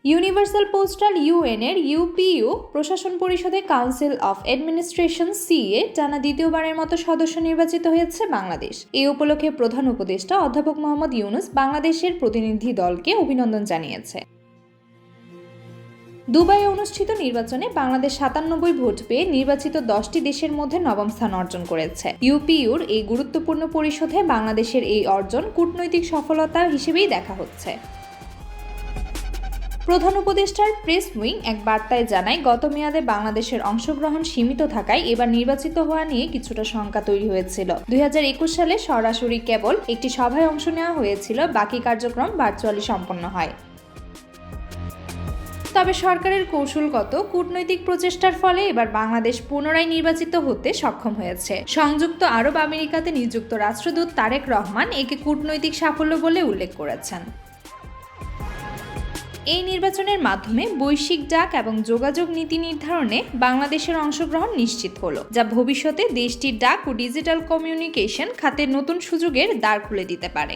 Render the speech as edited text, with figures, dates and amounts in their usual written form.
Universal postal ইউএন-এর UPU প্রশাসন পরিষদে council of administration CA টানা দ্বিতীয়বারের মতো সদস্য নির্বাচিত হয়েছে বাংলাদেশ। এই উপলক্ষে প্রধান উপদেষ্টা অধ্যাপক মোহাম্মদ ইউনূস বাংলাদেশের প্রতিনিধি দলকে অভিনন্দন জানিয়েছে। দুবাইয়ে অনুষ্ঠিত নির্বাচনে বাংলাদেশ 97 ভোট পেয়ে নির্বাচিত 10টি দেশের মধ্যে নবম স্থান অর্জন করেছে। ইউপিইউর এই গুরুত্বপূর্ণ পরিষদে বাংলাদেশের এই অর্জন কূটনৈতিক সফলতা হিসেবেই দেখা হচ্ছে। প্রধান উপদেষ্টার প্রেস উইং এক বার্তায় জানায়, গত মেয়াদে বাংলাদেশের অংশগ্রহণ সীমিত থাকায় এবার নির্বাচিত হওয়া নিয়ে কিছুটা শঙ্কা তৈরি হয়েছিল। 2021 সালে সরাসরি কেবল একটি সভায় অংশ নেওয়া হয়েছিল, বাকি কার্যক্রম ভার্চুয়ালি সম্পন্ন হয়। তবে সরকারের কৌশলগত কূটনৈতিক প্রচেষ্টার ফলে এবার বাংলাদেশ পুনরায় নির্বাচিত হতে সক্ষম হয়েছে। সংযুক্ত আরব আমেরিকাতে নিযুক্ত রাষ্ট্রদূত তারেক রহমান একে কূটনৈতিক সাফল্য বলে উল্লেখ করেছেন। এই নির্বাচনের মাধ্যমে বৈশ্বিক ডাক এবং যোগাযোগ নীতি নির্ধারণে বাংলাদেশের অংশগ্রহণ নিশ্চিত হলো, যা ভবিষ্যতে দেশটির ডাক ও ডিজিটাল কমিউনিকেশন খাতে নতুন সুযোগের দ্বার খুলে দিতে পারে।